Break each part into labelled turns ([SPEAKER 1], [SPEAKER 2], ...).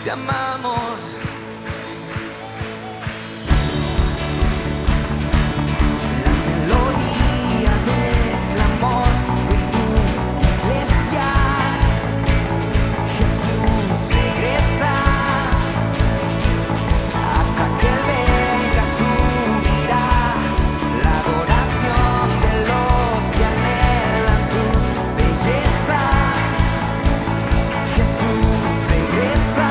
[SPEAKER 1] te amamos. La melodía del clamor de tu iglesia. Jesús regresa. Hasta que Él venga subirá la adoración de los que anhelan tu belleza. Jesús regresa.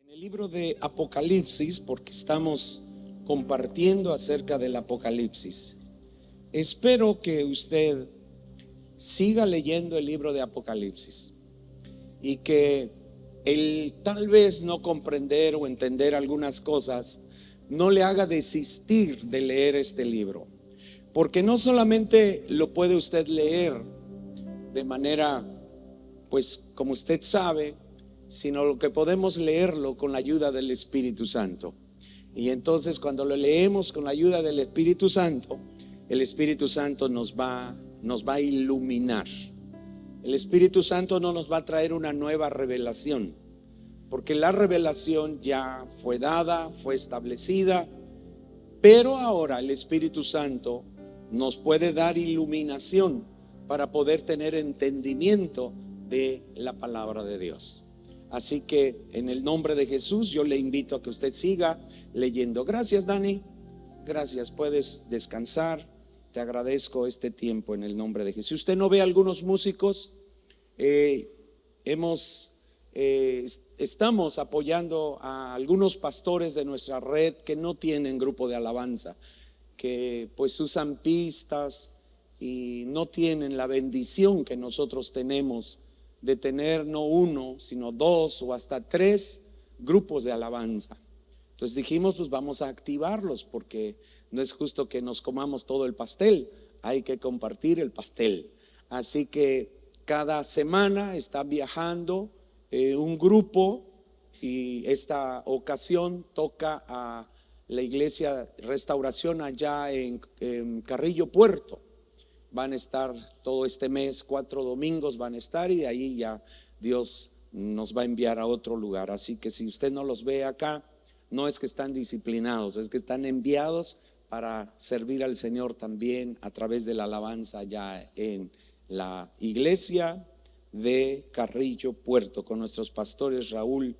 [SPEAKER 2] En el libro de Apocalipsis, porque estamos compartiendo acerca del Apocalipsis. Espero que usted siga leyendo el libro de Apocalipsis y que el tal vez no comprender o entender algunas cosas no le haga desistir de leer este libro, porque no solamente lo puede usted leer de manera, pues como usted sabe, sino lo que podemos leerlo con la ayuda del Espíritu Santo. Y entonces cuando lo leemos con la ayuda del Espíritu Santo, el Espíritu Santo nos va a iluminar. El Espíritu Santo no nos va a traer una nueva revelación, porque la revelación ya fue dada, fue establecida, pero ahora el Espíritu Santo nos puede dar iluminación para poder tener entendimiento de la palabra de Dios. Así que en el nombre de Jesús yo le invito a que usted siga leyendo. Gracias, Dani. Gracias, puedes descansar. Te agradezco este tiempo en el nombre de Jesús. Si usted no ve a algunos músicos, estamos apoyando a algunos pastores de nuestra red que no tienen grupo de alabanza, que pues usan pistas y no tienen la bendición que nosotros tenemos de tener no uno, sino dos o hasta tres grupos de alabanza. Entonces dijimos, pues vamos a activarlos, porque no es justo que nos comamos todo el pastel, hay que compartir el pastel. Así que cada semana está viajando un grupo, y esta ocasión toca a la iglesia Restauración allá en Carrillo Puerto. Van a estar todo este mes, 4 domingos van a estar, y de ahí ya Dios nos va a enviar a otro lugar. Así que si usted no los ve acá, no es que están disciplinados, es que están enviados para servir al Señor también a través de la alabanza allá en la iglesia de Carrillo Puerto, con nuestros pastores Raúl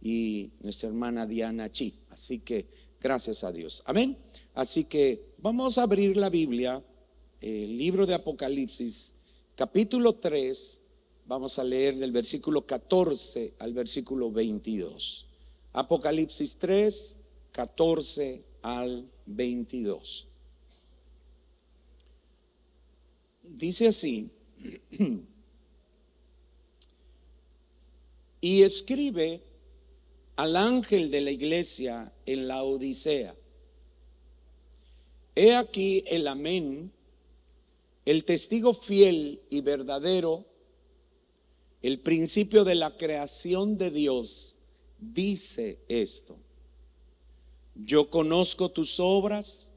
[SPEAKER 2] y nuestra hermana Diana Chi. Así que gracias a Dios, amén. Así que vamos a abrir la Biblia, el libro de Apocalipsis, capítulo 3, vamos a leer del versículo 14 al versículo 22. Apocalipsis 3, 14 al 22. Dice así: y escribe al ángel de la iglesia en la Odisea: he aquí el amén, el testigo fiel y verdadero, el principio de la creación de Dios, dice esto: yo conozco tus obras,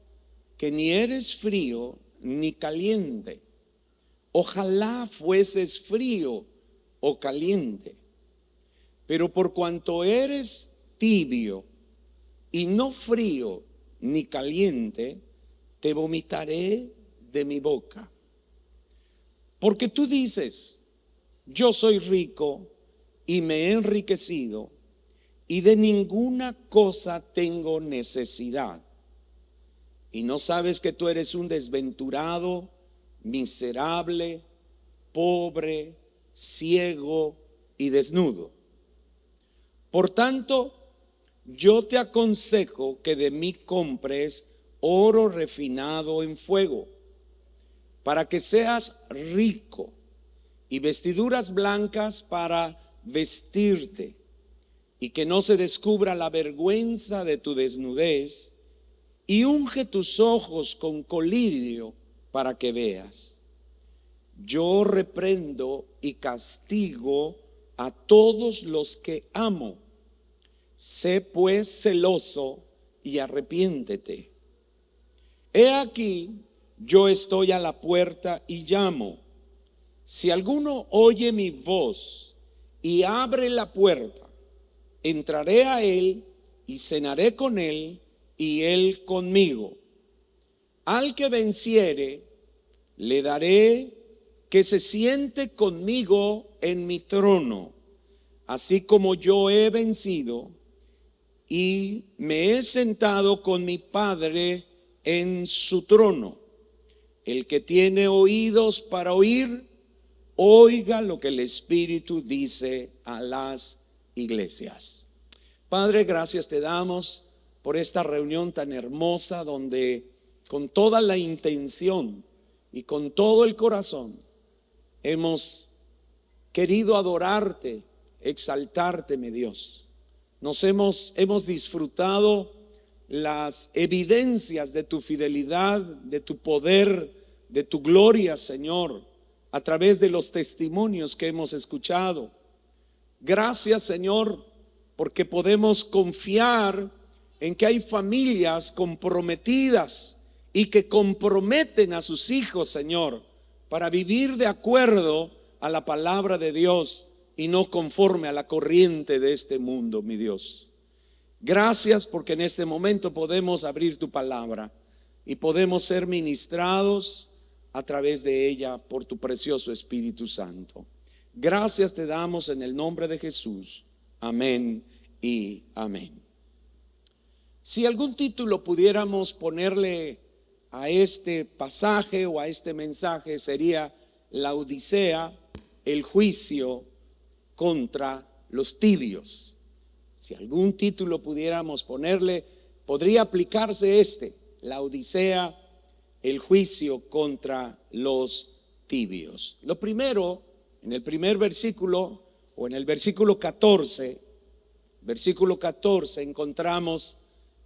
[SPEAKER 2] que ni eres frío ni caliente. Ojalá fueses frío o caliente. Pero por cuanto eres tibio y no frío ni caliente, te vomitaré de mi boca. Porque tú dices: yo soy rico y me he enriquecido, y de ninguna cosa tengo necesidad. Y no sabes que tú eres un desventurado, miserable, pobre, ciego y desnudo. Por tanto, yo te aconsejo que de mí compres oro refinado en fuego, para que seas rico, y vestiduras blancas para vestirte, y que no se descubra la vergüenza de tu desnudez, y unge tus ojos con colirio para que veas. Yo reprendo y castigo a todos los que amo. Sé pues celoso y arrepiéntete. He aquí, yo estoy a la puerta y llamo. Si alguno oye mi voz y abre la puerta, entraré a él y cenaré con él y él conmigo. Al que venciere, le daré que se siente conmigo en mi trono, así como yo he vencido y me he sentado con mi Padre en su trono. El que tiene oídos para oír, oiga lo que el Espíritu dice a las iglesias. Padre, gracias te damos por esta reunión tan hermosa donde con toda la intención y con todo el corazón hemos querido adorarte, exaltarte, mi Dios. Hemos disfrutado las evidencias de tu fidelidad, de tu poder, de tu gloria, Señor, a través de los testimonios que hemos escuchado. Gracias, Señor, porque podemos confiar en que hay familias comprometidas y que comprometen a sus hijos, Señor, para vivir de acuerdo a la palabra de Dios y no conforme a la corriente de este mundo, mi Dios. Gracias porque en este momento podemos abrir tu palabra y podemos ser ministrados a través de ella por tu precioso Espíritu Santo. Gracias te damos en el nombre de Jesús. Amén y amén. Si algún título pudiéramos ponerle a este pasaje o a este mensaje, sería la Odisea, el juicio contra los tibios. Si algún título pudiéramos ponerle, podría aplicarse la Odisea, el juicio contra los tibios. Lo primero, en el primer versículo o en el versículo 14, encontramos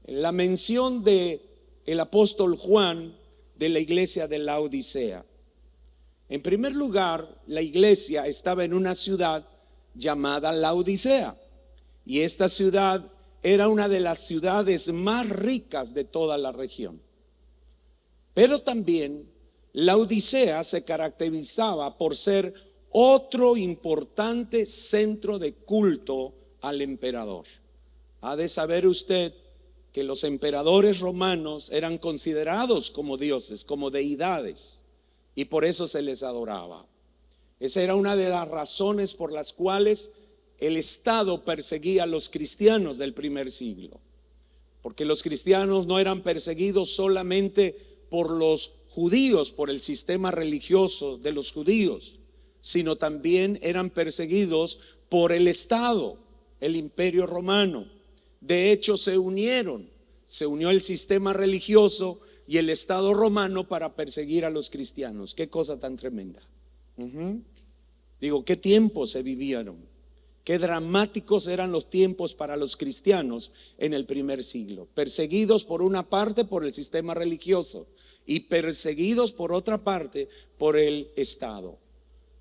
[SPEAKER 2] la mención de el apóstol Juan de la iglesia de la Odisea. En primer lugar, la iglesia estaba en una ciudad llamada Laodicea, y esta ciudad era una de las ciudades más ricas de toda la región. Pero también Laodicea se caracterizaba por ser otro importante centro de culto al emperador. Ha de saber usted que los emperadores romanos eran considerados como dioses, como deidades, y por eso se les adoraba. Esa era una de las razones por las cuales el Estado perseguía a los cristianos del primer siglo, porque los cristianos no eran perseguidos solamente por los judíos, por el sistema religioso de los judíos, sino también eran perseguidos por el Estado, el Imperio Romano. De hecho, se unió el sistema religioso y el Estado romano para perseguir a los cristianos. Qué cosa tan tremenda. Digo, qué tiempos se vivieron, qué dramáticos eran los tiempos para los cristianos en el primer siglo. Perseguidos por una parte por el sistema religioso y perseguidos por otra parte por el Estado.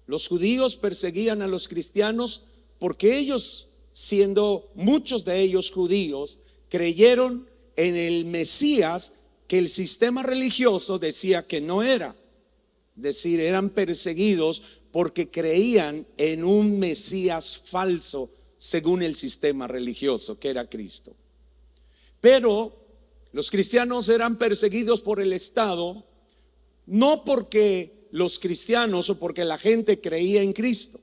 [SPEAKER 2] Los judíos perseguían a los cristianos porque ellos, siendo muchos de ellos judíos, creyeron en el Mesías que el sistema religioso decía que no era. Es decir, eran perseguidos porque creían en un Mesías falso según el sistema religioso, que era Cristo. Pero los cristianos eran perseguidos por el Estado, no porque los cristianos o porque la gente creía en Cristo,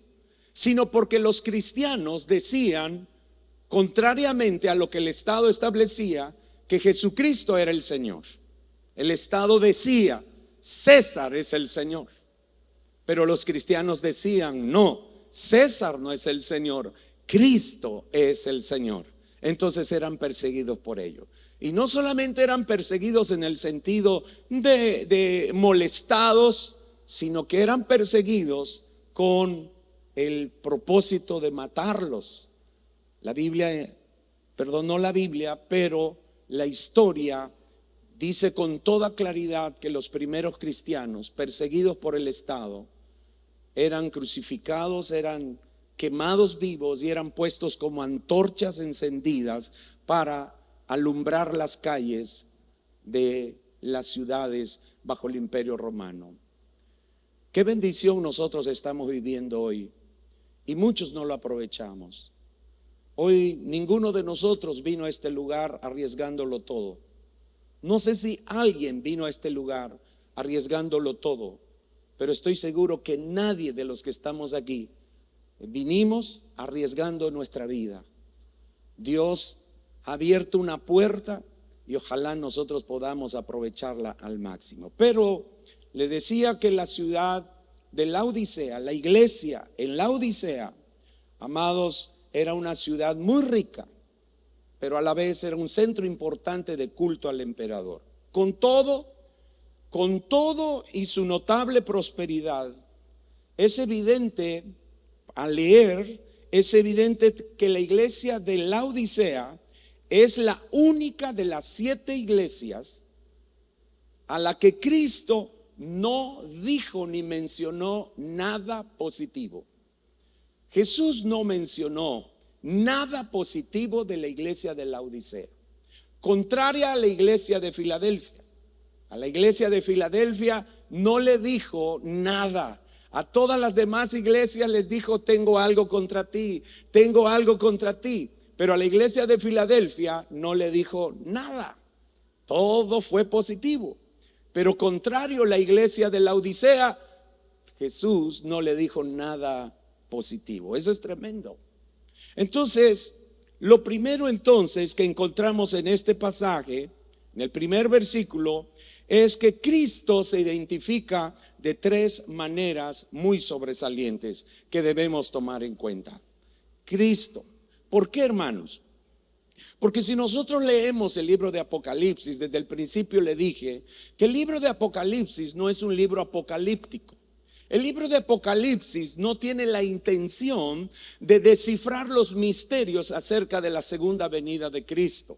[SPEAKER 2] sino porque los cristianos decían, contrariamente a lo que el Estado establecía, que Jesucristo era el Señor. El Estado decía, César es el Señor. Pero los cristianos decían, no, César no es el Señor, Cristo es el Señor. Entonces eran perseguidos por ello. Y no solamente eran perseguidos en el sentido de molestados, sino que eran perseguidos con el propósito de matarlos. Pero la historia dice con toda claridad que los primeros cristianos perseguidos por el Estado eran crucificados, eran quemados vivos y eran puestos como antorchas encendidas para alumbrar las calles de las ciudades bajo el Imperio Romano. Qué bendición nosotros estamos viviendo hoy, y muchos no lo aprovechamos. Hoy ninguno de nosotros vino a este lugar arriesgándolo todo. No sé si alguien vino a este lugar arriesgándolo todo, pero estoy seguro que nadie de los que estamos aquí vinimos arriesgando nuestra vida. Dios ha abierto una puerta y ojalá nosotros podamos aprovecharla al máximo. Pero le decía que la ciudad de Laodicea, la iglesia en Laodicea, amados, era una ciudad muy rica, pero a la vez era un centro importante de culto al emperador. Con todo y su notable prosperidad, es evidente, al leer, es evidente que la iglesia de Laodicea es la única de las 7 iglesias a la que Cristo no dijo ni mencionó nada positivo. Jesús no mencionó nada positivo de la iglesia de Laodicea, contraria a la iglesia de Filadelfia. A la iglesia de Filadelfia no le dijo nada. A todas las demás iglesias les dijo: tengo algo contra ti, tengo algo contra ti. Pero a la iglesia de Filadelfia no le dijo nada. Todo fue positivo. Pero contrario a la iglesia de Laodicea, Jesús no le dijo nada positivo. Eso es tremendo. Entonces, lo primero entonces que encontramos en este pasaje, en el primer versículo, es que Cristo se identifica de 3 maneras muy sobresalientes que debemos tomar en cuenta. Cristo. ¿Por qué, hermanos? Porque si nosotros leemos el libro de Apocalipsis, desde el principio le dije que el libro de Apocalipsis no es un libro apocalíptico. El libro de Apocalipsis no tiene la intención de descifrar los misterios acerca de la segunda venida de Cristo.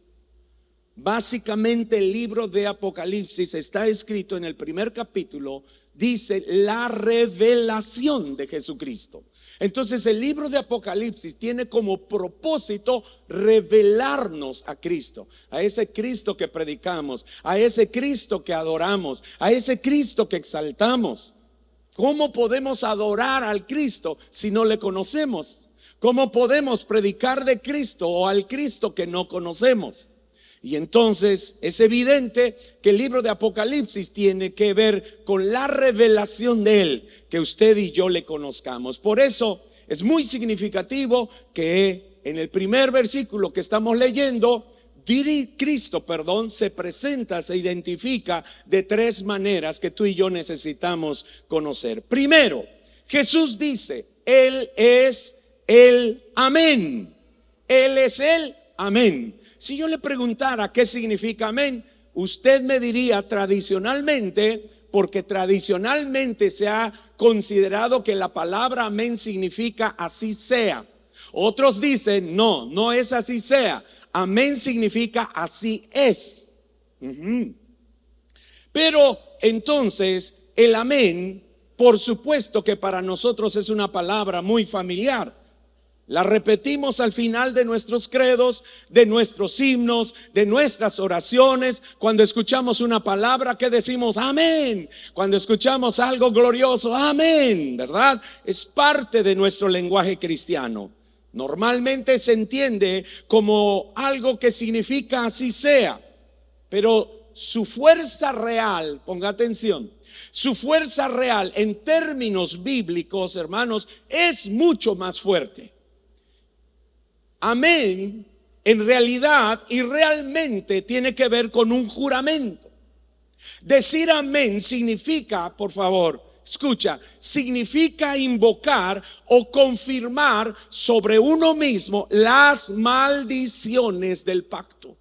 [SPEAKER 2] Básicamente el libro de Apocalipsis está escrito en el primer capítulo, dice la revelación de Jesucristo. Entonces el libro de Apocalipsis tiene como propósito revelarnos a Cristo, a ese Cristo que predicamos, a ese Cristo que adoramos, a ese Cristo que exaltamos. ¿Cómo podemos adorar al Cristo si no le conocemos? ¿Cómo podemos predicar de Cristo o al Cristo que no conocemos? Y entonces es evidente que el libro de Apocalipsis tiene que ver con la revelación de Él, que usted y yo le conozcamos. Por eso es muy significativo que en el primer versículo que estamos leyendo, Cristo, se presenta, se identifica de 3 maneras que tú y yo necesitamos conocer. Primero, Jesús dice: Él es el amén. Él es el amén. Si yo le preguntara qué significa amén, usted me diría tradicionalmente, porque tradicionalmente se ha considerado que la palabra amén significa así sea. Otros dicen no, no es así sea. Amén significa así es. Pero entonces el amén, por supuesto que para nosotros es una palabra muy familiar. La repetimos al final de nuestros credos, de nuestros himnos, de nuestras oraciones. Cuando escuchamos una palabra, ¿qué decimos? Amén. Cuando escuchamos algo glorioso, amén, ¿verdad? Es parte de nuestro lenguaje cristiano. Normalmente se entiende como algo que significa así sea, pero su fuerza real, ponga atención, su fuerza real en términos bíblicos, hermanos, es mucho más fuerte. Amén, en realidad y realmente tiene que ver con un juramento. Decir amén significa, por favor, escucha, significa invocar o confirmar sobre uno mismo las maldiciones del pacto.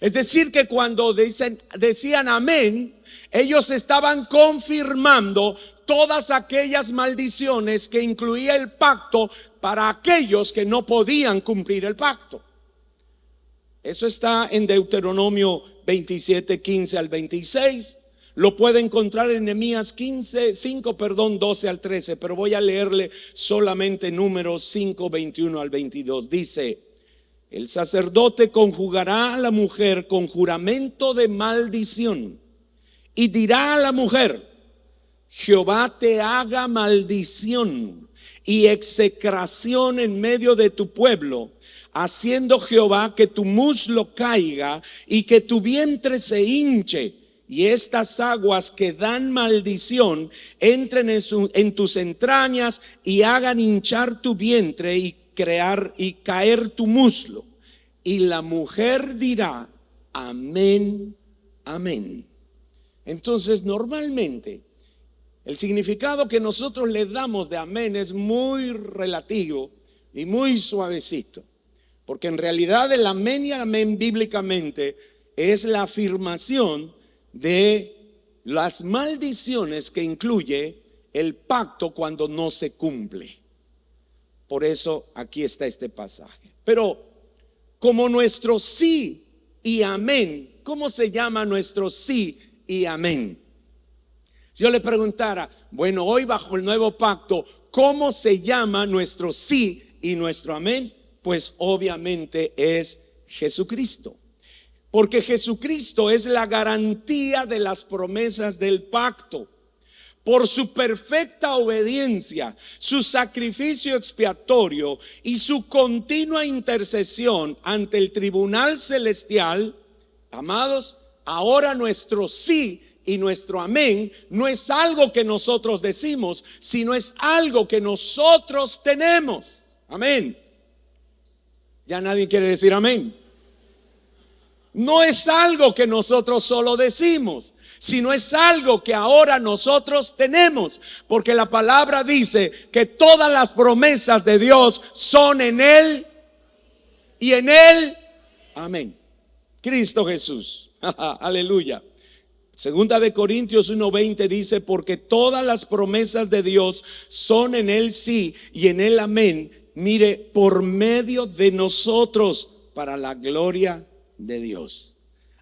[SPEAKER 2] Es decir, que cuando decían amén, ellos estaban confirmando todas aquellas maldiciones que incluía el pacto para aquellos que no podían cumplir el pacto. Eso está en Deuteronomio 27, 15 al 26. Lo puede encontrar en Nehemías 12 al 13, pero voy a leerle solamente Números 5, 21 al 22. Dice: el sacerdote conjugará a la mujer con juramento de maldición y dirá a la mujer: Jehová te haga maldición y execración en medio de tu pueblo, haciendo Jehová que tu muslo caiga y que tu vientre se hinche, y estas aguas que dan maldición entren en tus entrañas y hagan hinchar tu vientre y caer tu muslo. Y la mujer dirá: amén, amén. Entonces, normalmente el significado que nosotros le damos de amén es muy relativo y muy suavecito. Porque en realidad el amén y amén bíblicamente es la afirmación de las maldiciones que incluye el pacto cuando no se cumple. Por eso aquí está este pasaje. Pero como nuestro sí y amén, ¿cómo se llama nuestro sí y amén? Si yo le preguntara, bueno, hoy bajo el nuevo pacto, ¿cómo se llama nuestro sí y nuestro amén? Pues obviamente es Jesucristo. Porque Jesucristo es la garantía de las promesas del pacto. Por su perfecta obediencia, su sacrificio expiatorio y su continua intercesión ante el tribunal celestial, amados, ahora nuestro sí y nuestro amén no es algo que nosotros decimos, sino es algo que nosotros tenemos. Amén. Ya nadie quiere decir amén. No es algo que nosotros solo decimos, sino es algo que ahora nosotros tenemos, porque la palabra dice que todas las promesas de Dios son en Él y en Él. Amén. Cristo Jesús. Aleluya. Segunda de Corintios 1:20 dice, porque todas las promesas de Dios son en Él sí y en Él amén. Mire, por medio de nosotros, para la gloria de Dios.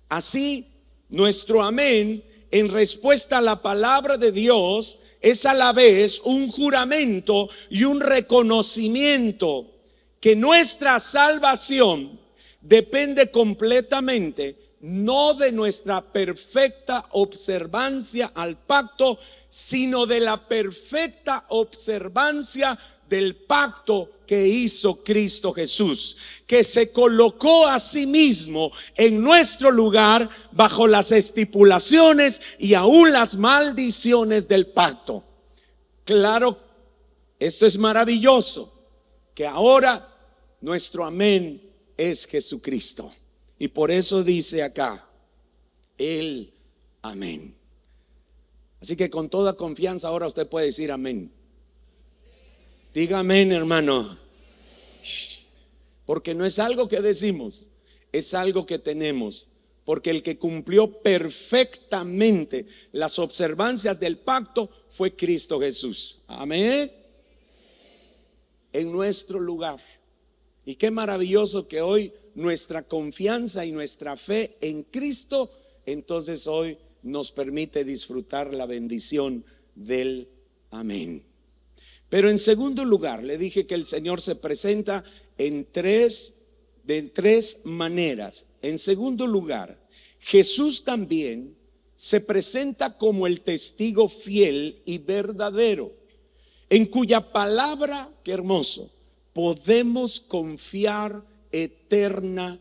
[SPEAKER 2] Así, nuestro amén en respuesta a la palabra de Dios es a la vez un juramento y un reconocimiento que nuestra salvación depende completamente no de nuestra perfecta observancia al pacto, sino de la perfecta observancia del pacto que hizo Cristo Jesús, que se colocó a sí mismo en nuestro lugar bajo las estipulaciones y aún las maldiciones del pacto. Claro, esto es maravilloso, que ahora nuestro amén es Jesucristo. Y por eso dice acá, el amén. Así que con toda confianza ahora usted puede decir amén. Diga amén, hermano. Porque no es algo que decimos, es algo que tenemos. Porque el que cumplió perfectamente las observancias del pacto fue Cristo Jesús. Amén. En nuestro lugar. Y qué maravilloso que hoy nuestra confianza y nuestra fe en Cristo, entonces hoy nos permite disfrutar la bendición del amén. Pero en segundo lugar, le dije que el Señor se presenta de tres maneras. En segundo lugar, Jesús también se presenta como el testigo fiel y verdadero, en cuya palabra, qué hermoso, podemos confiar eternamente.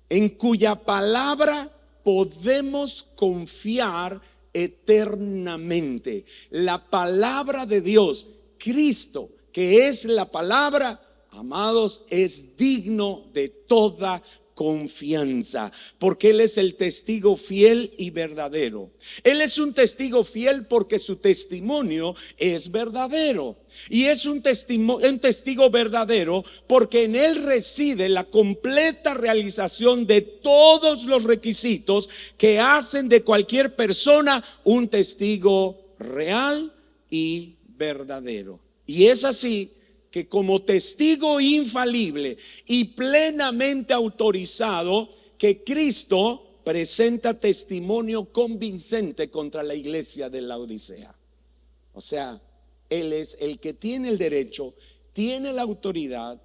[SPEAKER 2] En cuya palabra podemos confiar eternamente. La palabra de Dios, Cristo, que es la palabra, amados, es digno de toda confianza, porque Él es el testigo fiel y verdadero. Él es un testigo fiel porque su testimonio es verdadero. Y es un testigo verdadero porque en Él reside la completa realización de todos los requisitos que hacen de cualquier persona un testigo real y verdadero. Y es así que como testigo infalible y plenamente autorizado, que Cristo presenta testimonio convincente contra la iglesia de la Odisea. O sea, Él es el que tiene el derecho, tiene la autoridad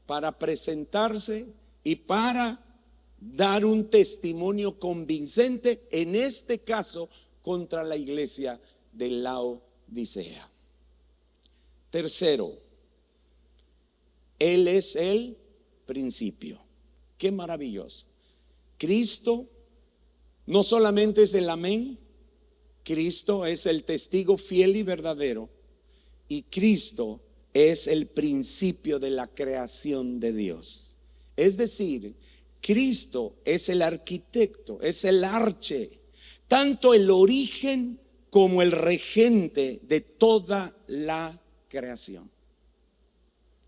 [SPEAKER 2] para presentarse y para dar un testimonio convincente, en este caso contra la iglesia de Laodicea. Tercero, Él es el principio. Qué maravilloso. Cristo no solamente es el amén, Cristo es el testigo fiel y verdadero, y Cristo es el principio de la creación de Dios. Es decir, Cristo es el arquitecto, es el arche, tanto el origen como el regente de toda la creación.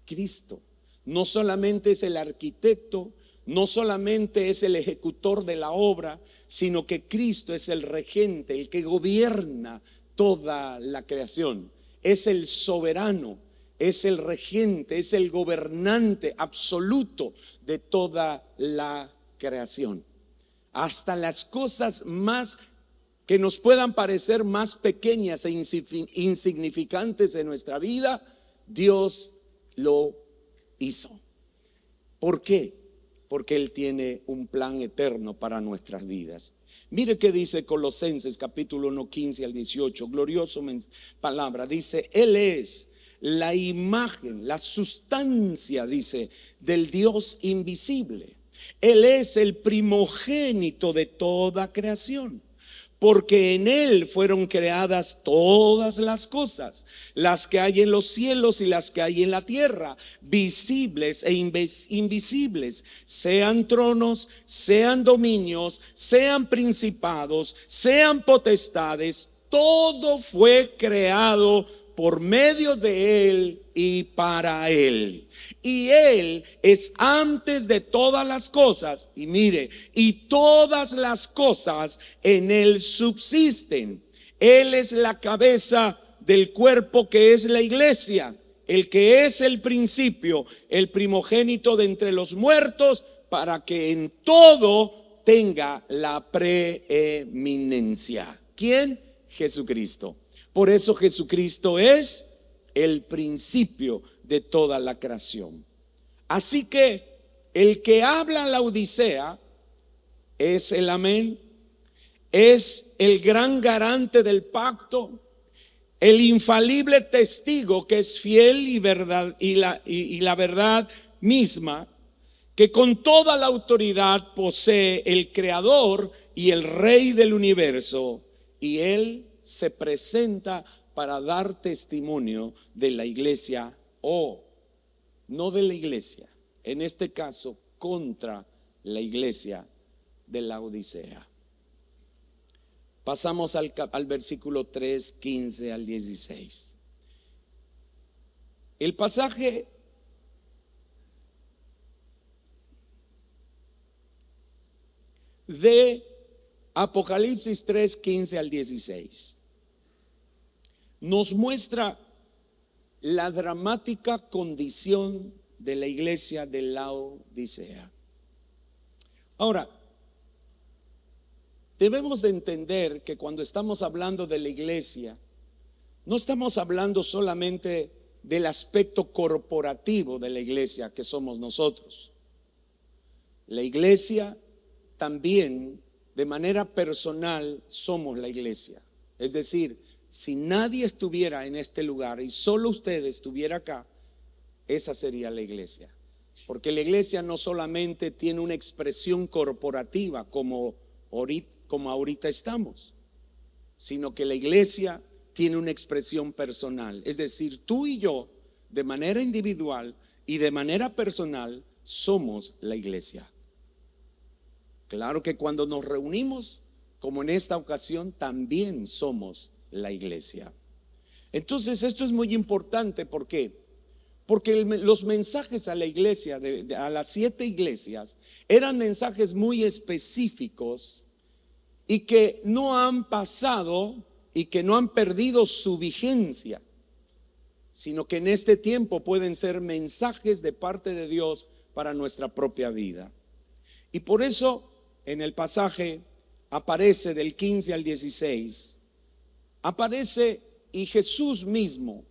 [SPEAKER 2] Cristo. no solamente es el arquitecto, no solamente es el ejecutor de la obra, sino que Cristo es el regente, el que gobierna toda la creación. Es el soberano, es el regente, es el gobernante absoluto de toda la creación. Hasta las cosas más que nos puedan parecer más pequeñas e insignificantes en nuestra vida, Dios lo hizo. ¿Por qué? Porque Él tiene un plan eterno para nuestras vidas. Mire qué dice Colosenses capítulo 1, 15 al 18, glorioso palabra. Dice, Él es la imagen, la sustancia, dice, del Dios invisible. Él es el primogénito de toda creación, porque en Él fueron creadas todas las cosas, las que hay en los cielos y las que hay en la tierra, visibles e invisibles, sean tronos, sean dominios, sean principados, sean potestades. Todo fue creado por medio de Él y para Él. Y Él es antes de todas las cosas. Y mire, y todas las cosas en Él subsisten. Él es la cabeza del cuerpo que es la iglesia, el que es el principio, el primogénito de entre los muertos, para que en todo tenga la preeminencia. ¿Quién? Jesucristo. Por eso Jesucristo es el principio de toda la creación. Así que el que habla la Odisea es el amén, es el gran garante del pacto, el infalible testigo que es fiel y verdad, y la verdad misma, que con toda la autoridad posee el creador y el rey del universo, y él se presenta para dar testimonio de la iglesia, o no de la iglesia, en este caso contra la iglesia de la Odisea. Pasamos al versículo 3, 15 al 16. El pasaje de Apocalipsis 3, 15 al 16 nos muestra la dramática condición de la iglesia de Laodicea. Ahora, debemos de entender que cuando estamos hablando de la iglesia, no estamos hablando solamente del aspecto corporativo de la iglesia que somos nosotros. La iglesia también, de manera personal, somos la iglesia. Es decir, si nadie estuviera en este lugar y solo usted estuviera acá, esa sería la iglesia. Porque la iglesia no solamente tiene una expresión corporativa como ahorita estamos, sino que la iglesia tiene una expresión personal. Es decir, tú y yo, de manera individual y de manera personal, somos la iglesia. Claro que cuando nos reunimos, como en esta ocasión, también somos la iglesia. Entonces esto es muy importante. ¿Por qué? Porque los mensajes a la iglesia, a las 7 iglesias, eran mensajes muy específicos y que no han pasado y que no han perdido su vigencia, sino que en este tiempo pueden ser mensajes de parte de Dios para nuestra propia vida. Y por eso en el pasaje aparece del 15 al 16, aparece y Jesús mismo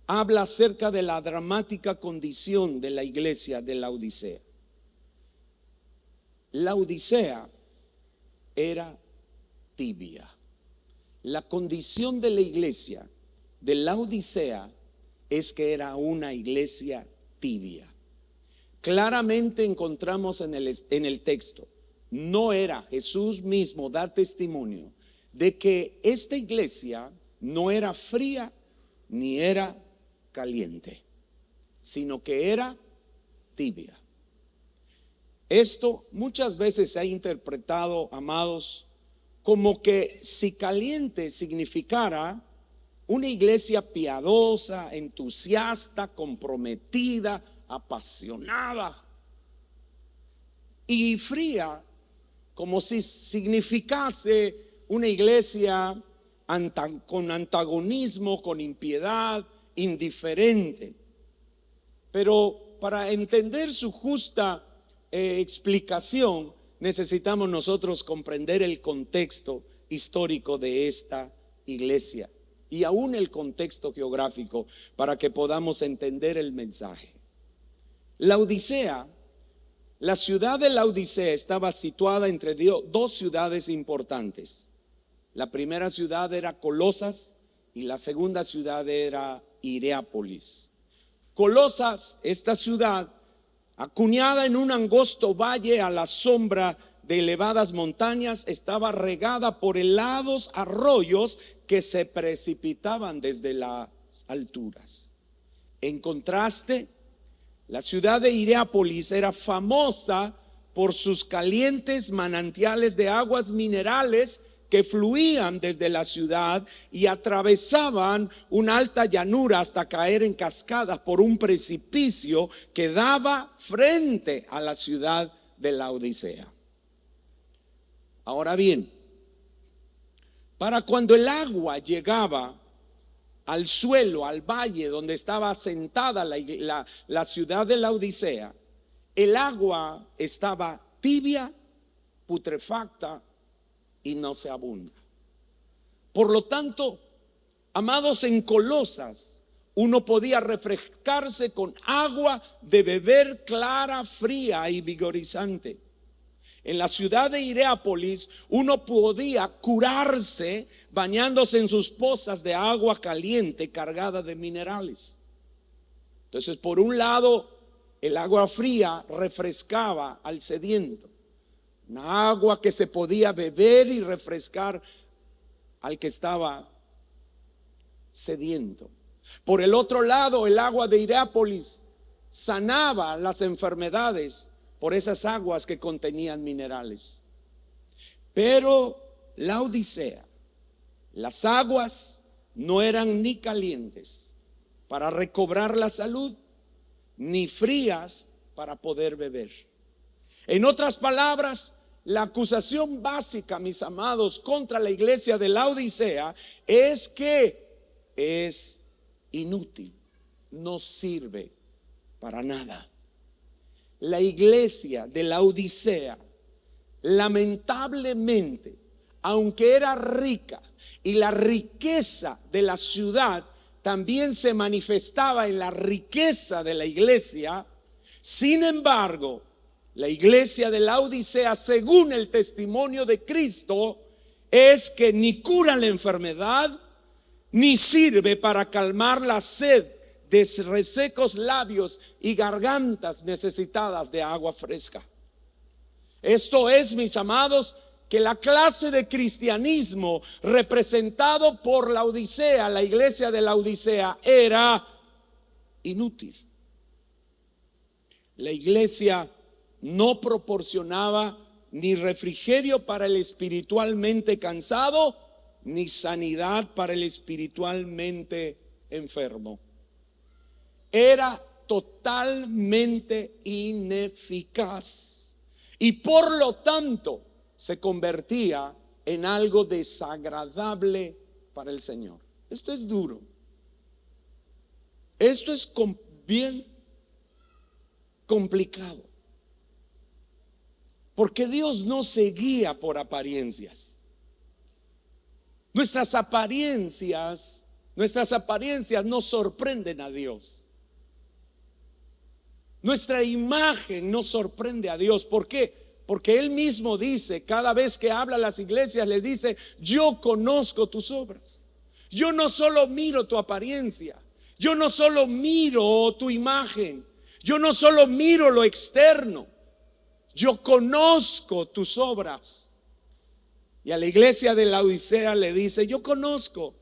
[SPEAKER 2] habla acerca de la dramática condición de la iglesia de Laodicea. Laodicea era tibia. La condición de la iglesia de Laodicea es que era una iglesia tibia. Claramente encontramos en el texto, no era, Jesús mismo da testimonio de que esta iglesia no era fría ni era caliente, sino que era tibia. Esto muchas veces se ha interpretado, amados, como que si caliente significara una iglesia piadosa, entusiasta, comprometida apasionada y fría, como si significase una iglesia con antagonismo, con impiedad, indiferente. Pero para entender su justa explicación, necesitamos nosotros comprender el contexto histórico de esta iglesia y aún el contexto geográfico para que podamos entender el mensaje. Laodicea, la ciudad de Laodicea estaba situada entre dos ciudades importantes. La primera ciudad era Colosas y la segunda ciudad era Hierápolis. Colosas, esta ciudad, acuñada en un angosto valle a la sombra de elevadas montañas, estaba regada por helados arroyos que se precipitaban desde las alturas. En contraste, la ciudad de Hierápolis era famosa por sus calientes manantiales de aguas minerales que fluían desde la ciudad y atravesaban una alta llanura hasta caer en cascadas por un precipicio que daba frente a la ciudad de Laodicea. Ahora bien, para cuando el agua llegaba al suelo, al valle donde estaba asentada la ciudad de Laodicea, el agua estaba tibia, putrefacta y no se abunda. Por lo tanto, amados, en Colosas uno podía refrescarse con agua de beber clara, fría y vigorizante. En la ciudad de Hierápolis uno podía curarse bañándose en sus pozas de agua caliente cargada de minerales. Entonces, por un lado, el agua fría refrescaba al sediento, una agua que se podía beber y refrescar al que estaba sediento. Por el otro lado, el agua de Hierápolis sanaba las enfermedades por esas aguas que contenían minerales. Pero Laodicea, las aguas no eran ni calientes para recobrar la salud, ni frías para poder beber. En otras palabras, la acusación básica, mis amados, contra la iglesia de Laodicea es que es inútil, no sirve para nada. La iglesia de Laodicea, lamentablemente, aunque era rica y la riqueza de la ciudad también se manifestaba en la riqueza de la iglesia, sin embargo, la iglesia de Laodicea, según el testimonio de Cristo, es que ni cura la enfermedad, ni sirve para calmar la sed de resecos labios y gargantas necesitadas de agua fresca. Esto es, mis amados, que la clase de cristianismo representado por Laodicea, la iglesia de Laodicea, era inútil. La iglesia no proporcionaba ni refrigerio para el espiritualmente cansado, ni sanidad para el espiritualmente enfermo. Era totalmente ineficaz y por lo tanto se convertía en algo desagradable para el Señor. Esto es duro. Esto es bien complicado. Porque Dios no se guía por apariencias. Nuestras apariencias no sorprenden a Dios. Nuestra imagen no sorprende a Dios. ¿Por qué? Porque Él mismo dice, cada vez que habla a las iglesias, le dice: yo conozco tus obras. Yo no solo miro tu apariencia, yo no solo miro tu imagen, yo no solo miro lo externo, yo conozco tus obras. Y a la iglesia de Laodicea le dice: yo conozco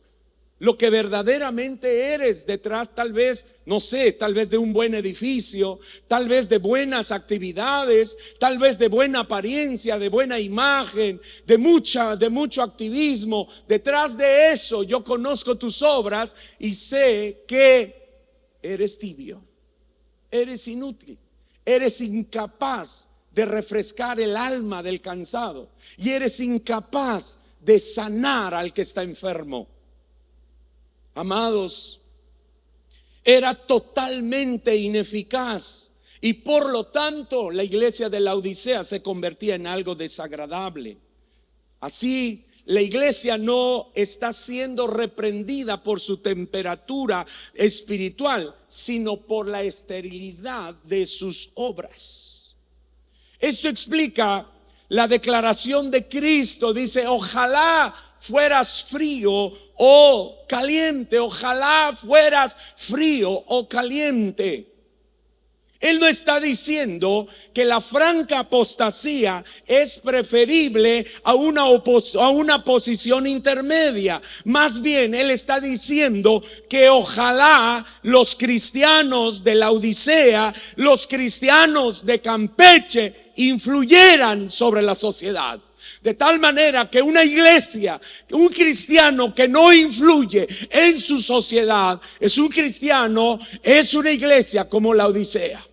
[SPEAKER 2] lo que verdaderamente eres detrás, tal vez, no sé, tal vez de un buen edificio, tal vez de buenas actividades, tal vez de buena apariencia, de buena imagen, de mucho activismo. Detrás de eso yo conozco tus obras y sé que eres tibio, eres inútil, eres incapaz de refrescar el alma del cansado y eres incapaz de sanar al que está enfermo. Amados, era totalmente ineficaz y por lo tanto la iglesia de Laodicea se convertía en algo desagradable. Así, la iglesia no está siendo reprendida por su temperatura espiritual, sino por la esterilidad de sus obras. Esto explica la declaración de Cristo. Dice: ojalá fueras frío o caliente, ojalá fueras frío o caliente. Él no está diciendo que la franca apostasía es preferible a una posición intermedia. Más bien, él está diciendo que ojalá los cristianos de Laodicea, los cristianos de Campeche, influyeran sobre la sociedad. De tal manera que una iglesia, un cristiano que no influye en su sociedad, es un cristiano, es una iglesia como Laodicea.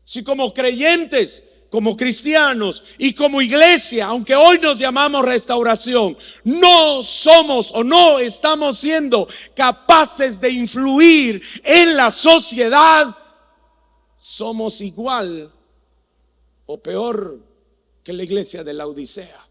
[SPEAKER 2] Si como creyentes, como cristianos y como iglesia, aunque hoy nos llamamos Restauración, no somos o no estamos siendo capaces de influir en la sociedad, somos igual o peor que la iglesia de Laodicea.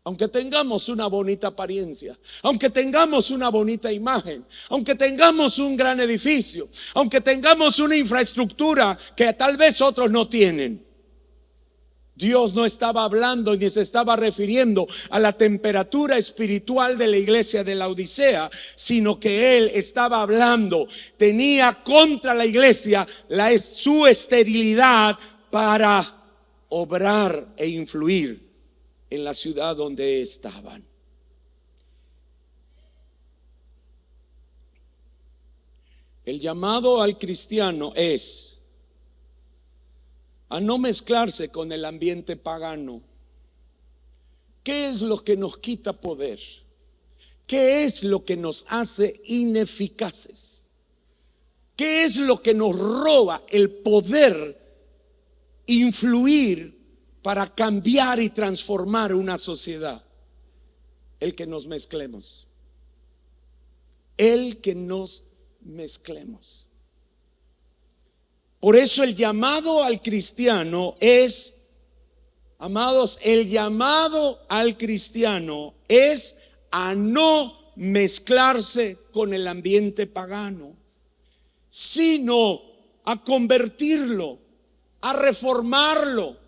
[SPEAKER 2] Aunque tengamos una bonita apariencia, aunque tengamos una bonita imagen, aunque tengamos un gran edificio, aunque tengamos una infraestructura que tal vez otros no tienen, Dios no estaba hablando ni se estaba refiriendo a la temperatura espiritual de la iglesia de Laodicea, sino que Él estaba hablando, tenía contra la iglesia su esterilidad para obrar e influir en la ciudad donde estaban. El llamado al cristiano es a no mezclarse con el ambiente pagano. ¿Qué es lo que nos quita poder? ¿Qué es lo que nos hace ineficaces? ¿Qué es lo que nos roba el poder influir para cambiar y transformar una sociedad? El que nos mezclemos. El que nos mezclemos. Por eso el llamado al cristiano es, amados, el llamado al cristiano es a no mezclarse con el ambiente pagano, sino a convertirlo, a reformarlo,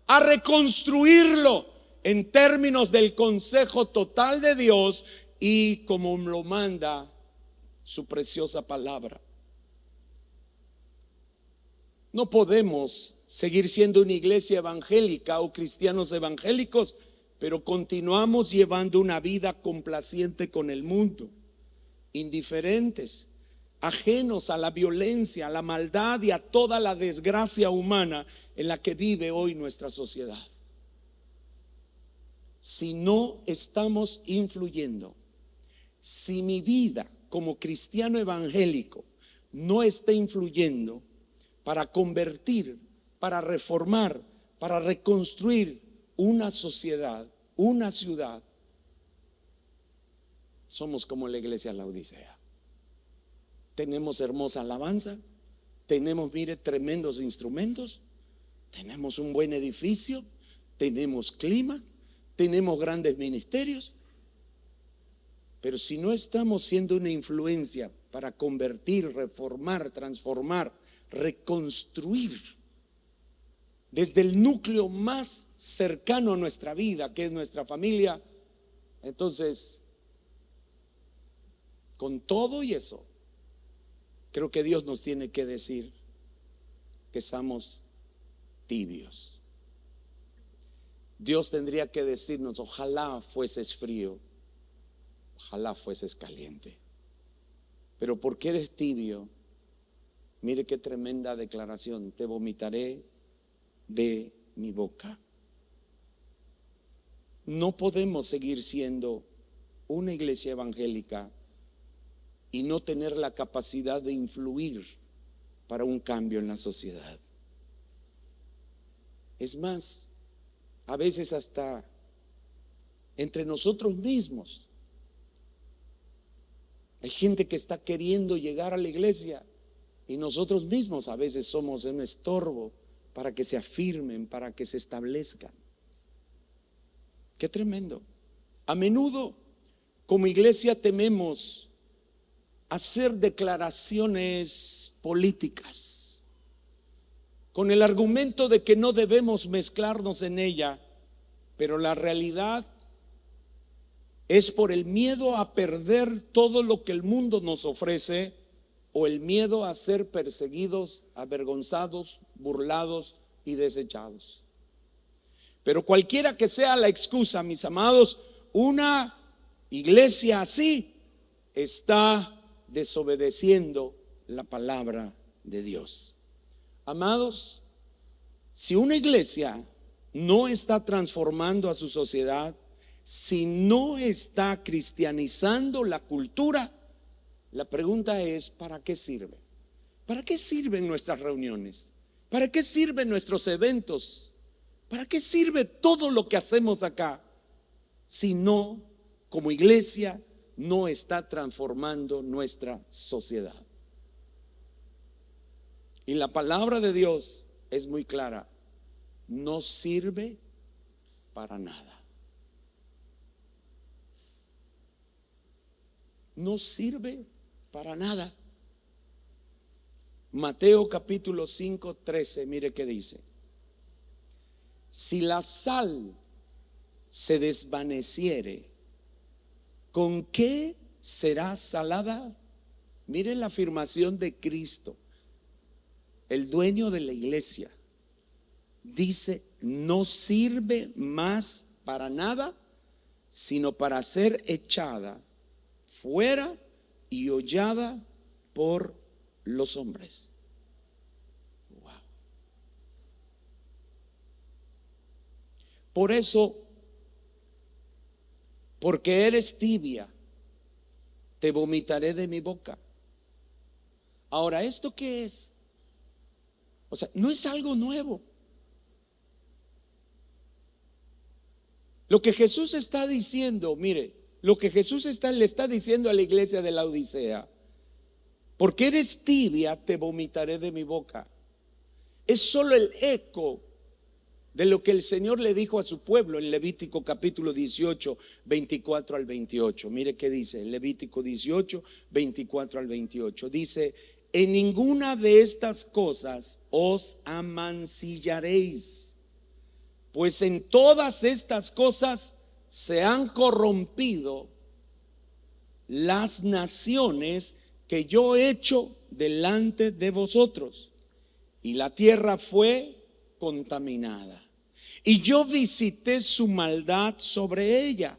[SPEAKER 2] a reconstruirlo en términos del consejo total de Dios y como lo manda su preciosa palabra. No podemos seguir siendo una iglesia evangélica o cristianos evangélicos, pero continuamos llevando una vida complaciente con el mundo, indiferentes, ajenos a la violencia, a la maldad y a toda la desgracia humana en la que vive hoy nuestra sociedad. Si no estamos influyendo, si mi vida como cristiano evangélico no está influyendo para convertir, para reformar, para reconstruir una sociedad, una ciudad, somos como la iglesia de Laodicea. Tenemos hermosa alabanza, tenemos, mire, tremendos instrumentos, tenemos un buen edificio, tenemos clima, tenemos grandes ministerios, pero si no estamos siendo una influencia para convertir, reformar, transformar, reconstruir desde el núcleo más cercano a nuestra vida, que es nuestra familia, entonces, con todo y eso, creo que Dios nos tiene que decir que somos tibios. Dios tendría que decirnos: ojalá fueses frío, ojalá fueses caliente. Pero porque eres tibio, mire qué tremenda declaración: te vomitaré de mi boca. No podemos seguir siendo una iglesia evangélica y no tener la capacidad de influir para un cambio en la sociedad. Es más, a veces hasta entre nosotros mismos hay gente que está queriendo llegar a la iglesia y nosotros mismos a veces somos un estorbo para que se afirmen, para que se establezcan. Qué tremendo. A menudo como iglesia tememos hacer declaraciones políticas con el argumento de que no debemos mezclarnos en ella, pero la realidad es por el miedo a perder todo lo que el mundo nos ofrece o el miedo a ser perseguidos, avergonzados, burlados y desechados. Pero cualquiera que sea la excusa, mis amados, una iglesia así está desobedeciendo la palabra de Dios. Amados, si una iglesia no está transformando a su sociedad, si no está cristianizando la cultura, la pregunta es: ¿para qué sirve? ¿Para qué sirven nuestras reuniones? ¿Para qué sirven nuestros eventos? ¿Para qué sirve todo lo que hacemos acá? Si no, como iglesia, no está transformando nuestra sociedad. Y la palabra de Dios es muy clara: no sirve para nada. No sirve para nada. Mateo capítulo 5, 13, mire qué dice: si la sal se desvaneciere, ¿con qué será salada? Miren la afirmación de Cristo, el dueño de la iglesia. Dice: no sirve más para nada, sino para ser echada fuera y hollada por los hombres. Wow. Por eso, porque eres tibia, te vomitaré de mi boca. Ahora, ¿esto qué es? O sea, no es algo nuevo. Lo que Jesús está diciendo, mire, lo que Jesús le está diciendo a la iglesia de la Odisea: porque eres tibia, te vomitaré de mi boca. Es solo el eco de lo que el Señor le dijo a su pueblo en Levítico capítulo 18, 24 al 28. Mire qué dice Levítico 18, 24 al 28. Dice: en ninguna de estas cosas os amancillaréis, pues en todas estas cosas se han corrompido las naciones que yo he hecho delante de vosotros, y la tierra fue contaminada, y yo visité su maldad sobre ella.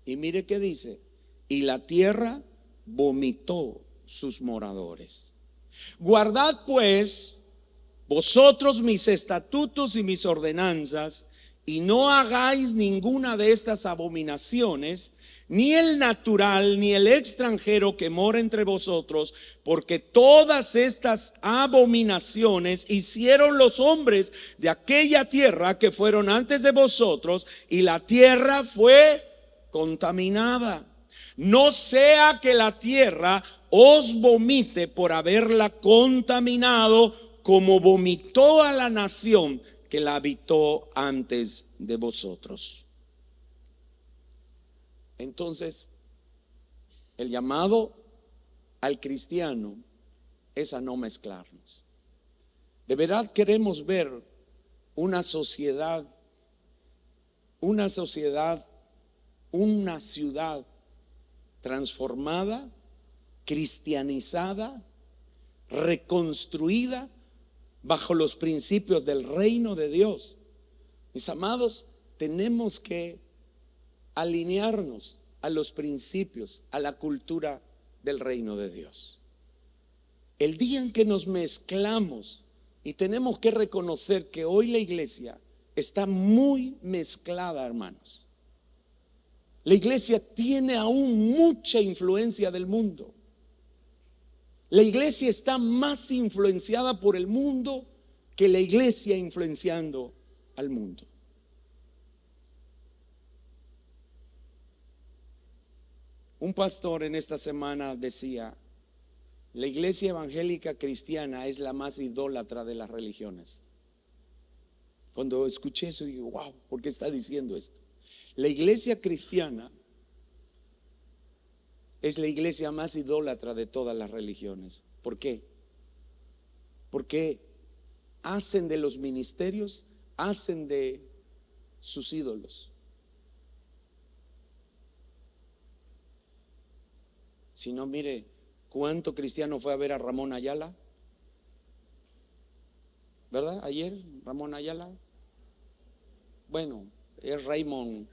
[SPEAKER 2] Y mire qué dice: y la tierra vomitó sus moradores. Guardad pues vosotros mis estatutos y mis ordenanzas, y no hagáis ninguna de estas abominaciones, ni el natural ni el extranjero que mora entre vosotros, porque todas estas abominaciones hicieron los hombres de aquella tierra que fueron antes de vosotros, y la tierra fue contaminada. No sea que la tierra os vomite por haberla contaminado, como vomitó a la nación que la habitó antes de vosotros. Entonces, el llamado al cristiano es a no mezclarnos. De verdad queremos ver una ciudad transformada, cristianizada, reconstruida bajo los principios del reino de Dios. Mis amados, tenemos que alinearnos a los principios, a la cultura del reino de Dios. El día en que nos mezclamos, y tenemos que reconocer que hoy la iglesia está muy mezclada, hermanos. La iglesia tiene aún mucha influencia del mundo. La iglesia está más influenciada por el mundo que la iglesia influenciando al mundo. Un pastor en esta semana decía: la iglesia evangélica cristiana es la más idólatra de las religiones. Cuando escuché eso, digo: wow, ¿por qué está diciendo esto? La iglesia cristiana es la iglesia más idólatra de todas las religiones. ¿Por qué? Porque hacen de los ministerios, hacen de sus ídolos. Si no, mire, ¿cuánto cristiano fue a ver a Ramón Ayala? ¿Verdad? Ayer, Ramón Ayala. Bueno, es Raymond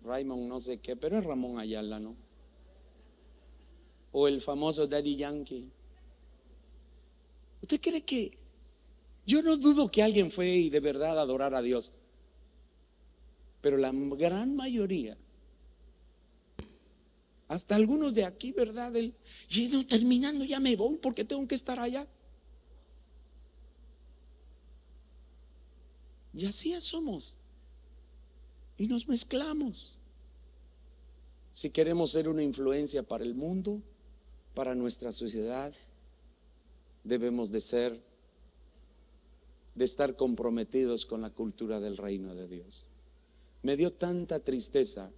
[SPEAKER 2] no sé qué, pero es Ramón Ayala, ¿no? O el famoso Daddy Yankee. ¿Usted cree que? Yo no dudo que alguien fue y de verdad adorar a Dios, pero la gran mayoría, hasta algunos de aquí, ¿verdad? Y no, terminando ya me voy porque tengo que estar allá. Y así somos. Y nos mezclamos. Si queremos ser una influencia para el mundo, para nuestra sociedad, debemos de estar comprometidos con la cultura del reino de Dios. Me dio tanta tristeza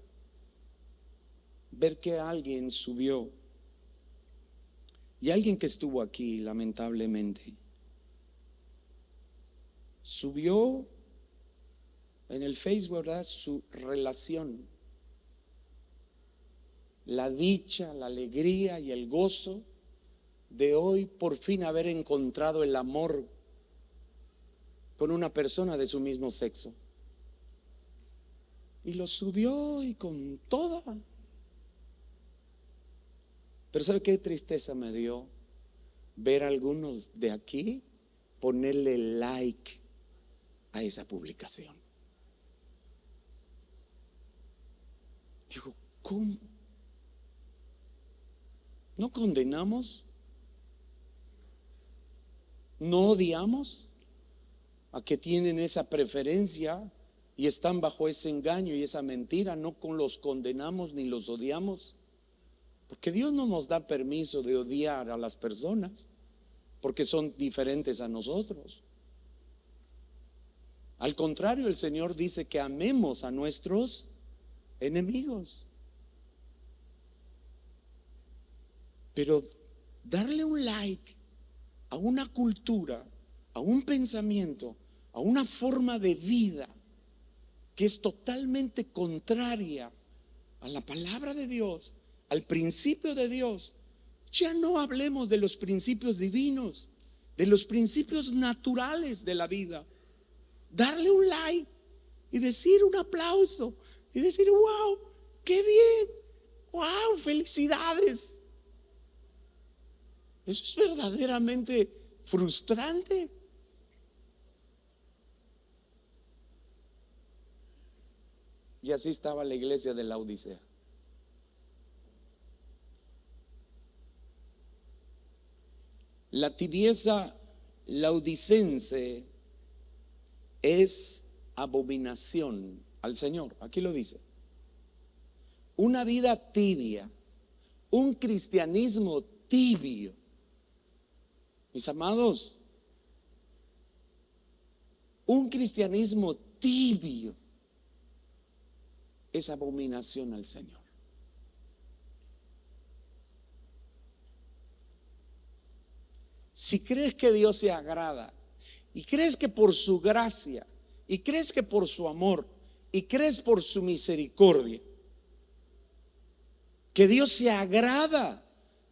[SPEAKER 2] ver que alguien subió, y alguien que estuvo aquí lamentablemente subió en el Facebook, ¿verdad?, su relación, la dicha, la alegría y el gozo de hoy por fin haber encontrado el amor con una persona de su mismo sexo. Y lo subió y con toda. Pero ¿sabe qué tristeza me dio? Ver a algunos de aquí ponerle like a esa publicación. Digo, ¿cómo? ¿No condenamos? ¿No odiamos a que tienen esa preferencia y están bajo ese engaño y esa mentira? No los condenamos ni los odiamos, porque Dios no nos da permiso de odiar a las personas porque son diferentes a nosotros. Al contrario, el Señor dice que amemos a nuestros enemigos. Pero darle un like a una cultura, a un pensamiento, a una forma de vida que es totalmente contraria a la palabra de Dios, al principio de Dios. Ya no hablemos de los principios divinos, de los principios naturales de la vida. Darle un like y decir un aplauso y decir: wow, qué bien, wow, felicidades. Eso es verdaderamente frustrante. Y así estaba la iglesia de la Odisea. La tibieza laodicense es abominación al Señor. Aquí lo dice. Una vida tibia, un cristianismo tibio. Mis amados, un cristianismo tibio es abominación al Señor. Si crees que Dios se agrada y crees que por su gracia y crees que por su amor y crees por su misericordia que Dios se agrada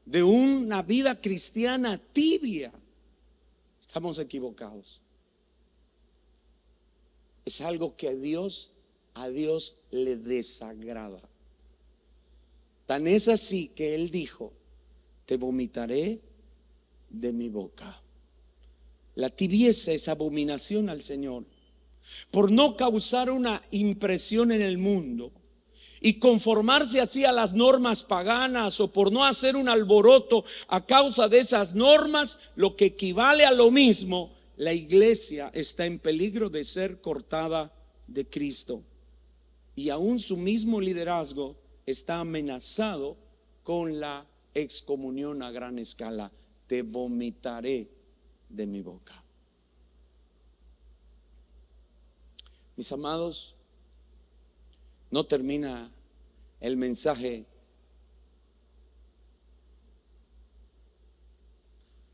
[SPEAKER 2] de una vida cristiana tibia, estamos equivocados. Es algo que a Dios le desagrada. Tan es así que Él dijo: te vomitaré de mi boca. La tibieza es abominación al Señor por no causar una impresión en el mundo y conformarse así a las normas paganas o por no hacer un alboroto a causa de esas normas, lo que equivale a lo mismo, la iglesia está en peligro de ser cortada de Cristo. Y aún su mismo liderazgo está amenazado con la excomunión a gran escala. Te vomitaré de mi boca. Mis amados, no termina el mensaje,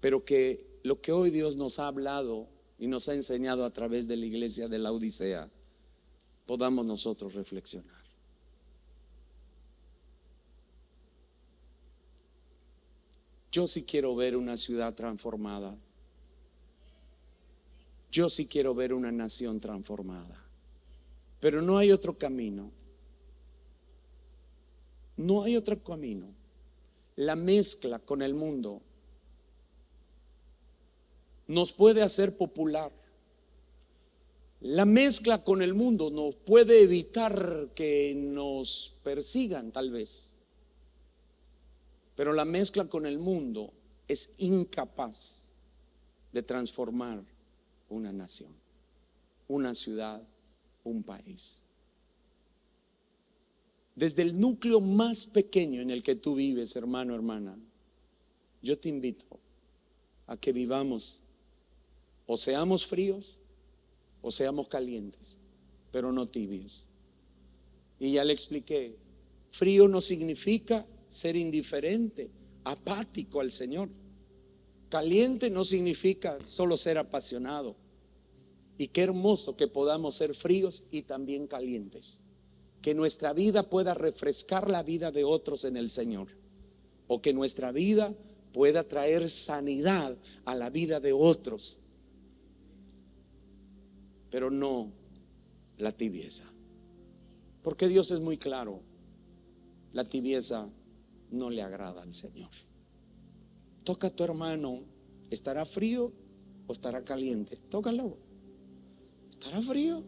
[SPEAKER 2] pero que lo que hoy Dios nos ha hablado y nos ha enseñado a través de la iglesia de la Odisea, podamos nosotros reflexionar. Yo sí quiero ver una ciudad transformada. Yo sí quiero ver una nación transformada. Pero no hay otro camino. No hay otro camino. La mezcla con el mundo nos puede hacer popular. La mezcla con el mundo nos puede evitar que nos persigan, tal vez. Pero la mezcla con el mundo es incapaz de transformar una nación, una ciudad, un país. Desde el núcleo más pequeño en el que tú vives, hermano, hermana, yo te invito a que vivamos, o seamos fríos o seamos calientes, pero no tibios. Y ya le expliqué, frío no significa ser indiferente, apático al Señor. Caliente no significa solo ser apasionado. Y qué hermoso que podamos ser fríos y también calientes. Que nuestra vida pueda refrescar la vida de otros en el Señor. O que nuestra vida pueda traer sanidad a la vida de otros. Pero no la tibieza. Porque Dios es muy claro. La tibieza no le agrada al Señor. Toca a tu hermano. ¿Estará frío o estará caliente? Tócalo. ¿Estará frío?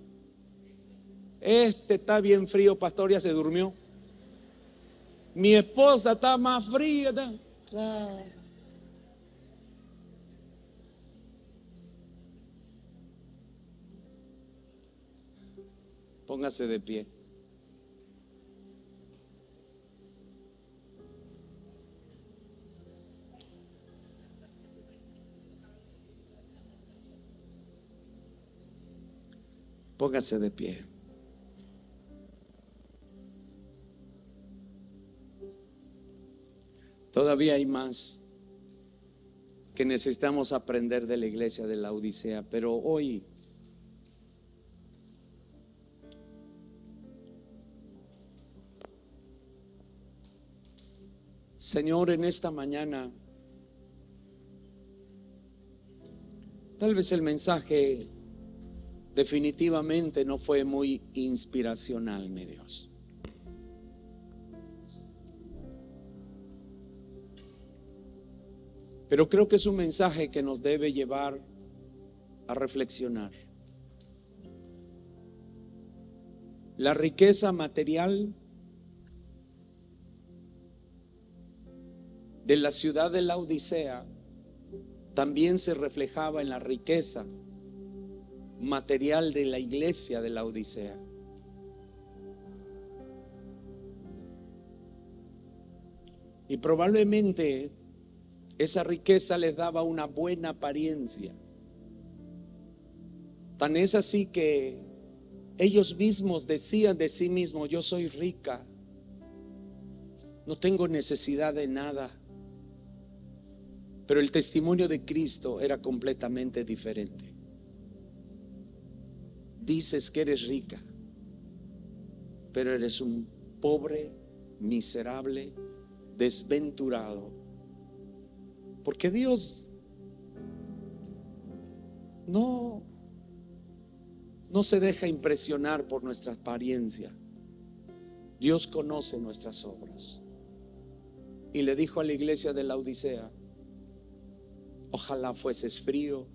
[SPEAKER 2] Este está bien frío, pastor, ya se durmió. Mi esposa está más fría. Póngase de pie. Póngase de pie. Todavía hay más que necesitamos aprender de la iglesia de la Odisea, pero hoy Señor, en esta mañana, tal vez el mensaje definitivamente no fue muy inspiracional, mi Dios. Pero creo que es un mensaje que nos debe llevar a reflexionar. La riqueza material de la ciudad de la Odisea también se reflejaba en la riqueza material de la iglesia de la Odisea. Y probablemente esa riqueza les daba una buena apariencia. Tan es así que ellos mismos decían de sí mismos: yo soy rica, no tengo necesidad de nada. Pero el testimonio de Cristo era completamente diferente. Dices que eres rica, pero eres un pobre, miserable, desventurado. Porque Dios no se deja impresionar por nuestra apariencia. Dios conoce nuestras obras. Y le dijo a la iglesia de la Odisea: ojalá fueses frío,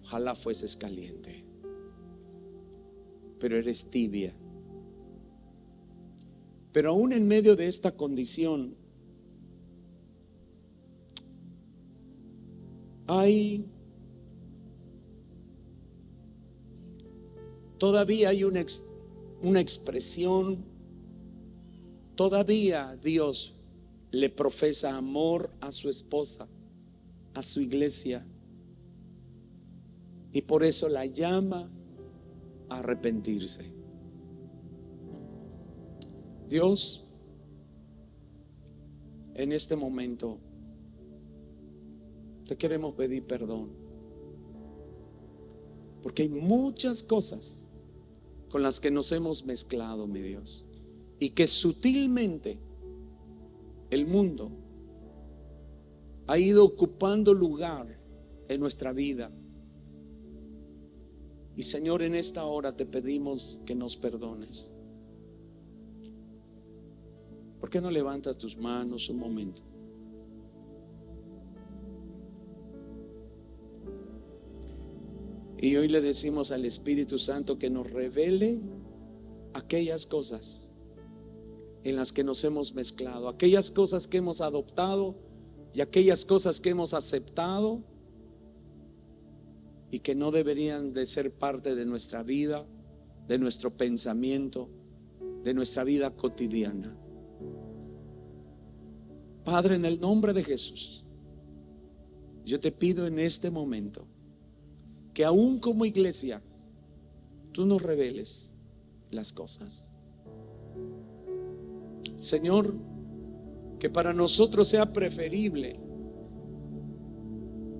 [SPEAKER 2] ojalá fueses caliente, pero eres tibia. Pero aún en medio de esta condición, todavía hay una expresión, todavía Dios le profesa amor a su esposa, a su iglesia, y por eso la llama a arrepentirse. Dios, en este momento te queremos pedir perdón, porque hay muchas cosas con las que nos hemos mezclado, mi Dios, y que sutilmente el mundo ha ido ocupando lugar en nuestra vida. Y Señor, en esta hora te pedimos que nos perdones. ¿Por qué no levantas tus manos un momento? Y hoy le decimos al Espíritu Santo que nos revele aquellas cosas en las que nos hemos mezclado, aquellas cosas que hemos adoptado y aquellas cosas que hemos aceptado y que no deberían de ser parte de nuestra vida, de nuestro pensamiento, de nuestra vida cotidiana. Padre, en el nombre de Jesús, yo te pido en este momento que aún como iglesia tú nos reveles las cosas. Señor, que para nosotros sea preferible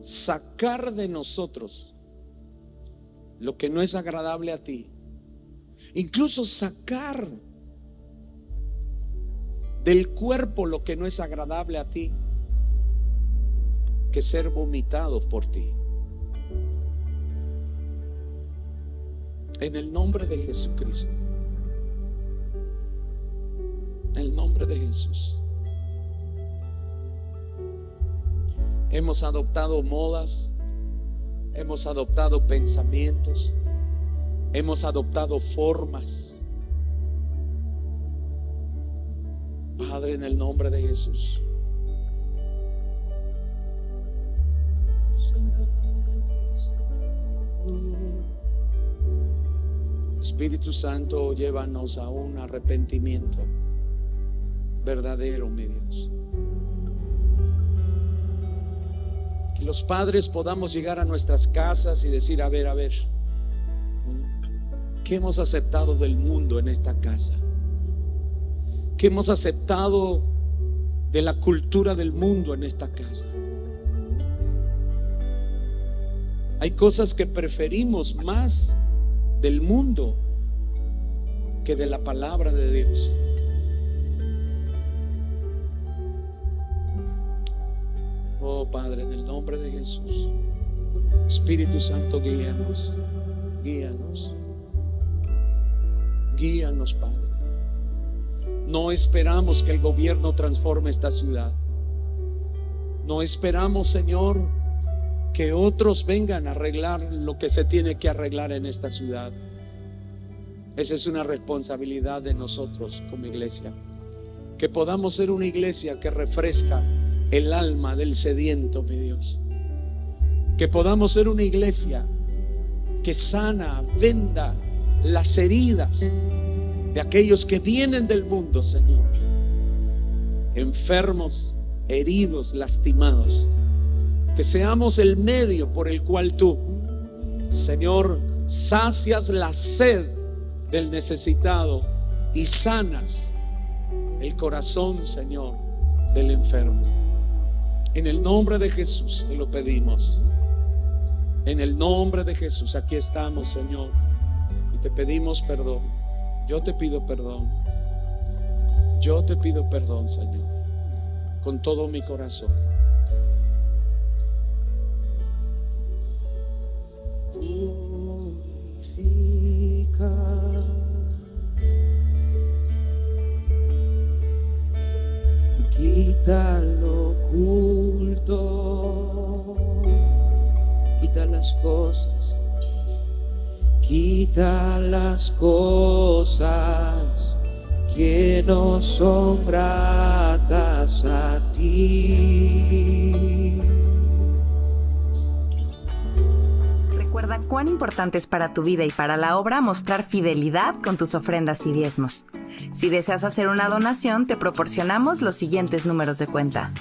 [SPEAKER 2] sacar de nosotros lo que no es agradable a ti, incluso sacar del cuerpo lo que no es agradable a ti, que ser vomitados por ti. En el nombre de Jesucristo, en el nombre de Jesús. Hemos adoptado modas, hemos adoptado pensamientos, hemos adoptado formas. Padre, en el nombre de Jesús, Espíritu Santo, llévanos a un arrepentimiento verdadero, mi Dios. Que los padres podamos llegar a nuestras casas y decir: a ver, ¿qué hemos aceptado del mundo en esta casa? ¿Qué hemos aceptado de la cultura del mundo en esta casa? Hay cosas que preferimos más del mundo que de la palabra de Dios. Oh Padre, en el nombre de Jesús, Espíritu Santo, guíanos, Padre. No esperamos que el gobierno transforme esta ciudad. No esperamos, Señor, que otros vengan a arreglar lo que se tiene que arreglar en esta ciudad. Esa es una responsabilidad de nosotros como iglesia. Que podamos ser una iglesia que refresca el alma del sediento, mi Dios. Que podamos ser una iglesia que sana, venda las heridas de aquellos que vienen del mundo, Señor, enfermos, heridos, lastimados. Que seamos el medio por el cual tú, Señor, sacias la sed del necesitado y sanas el corazón, Señor, del enfermo. En el nombre de Jesús te lo pedimos. En el nombre de Jesús, aquí estamos, Señor, y te pedimos perdón. Yo te pido perdón. Yo te pido perdón, Señor, con todo mi corazón.
[SPEAKER 1] Quita lo oculto, quita las cosas, quita las cosas, que no son gratas a ti.
[SPEAKER 3] Recuerda cuán importante es para tu vida y para la obra mostrar fidelidad con tus ofrendas y diezmos. Si deseas hacer una donación, te proporcionamos los siguientes números de cuenta.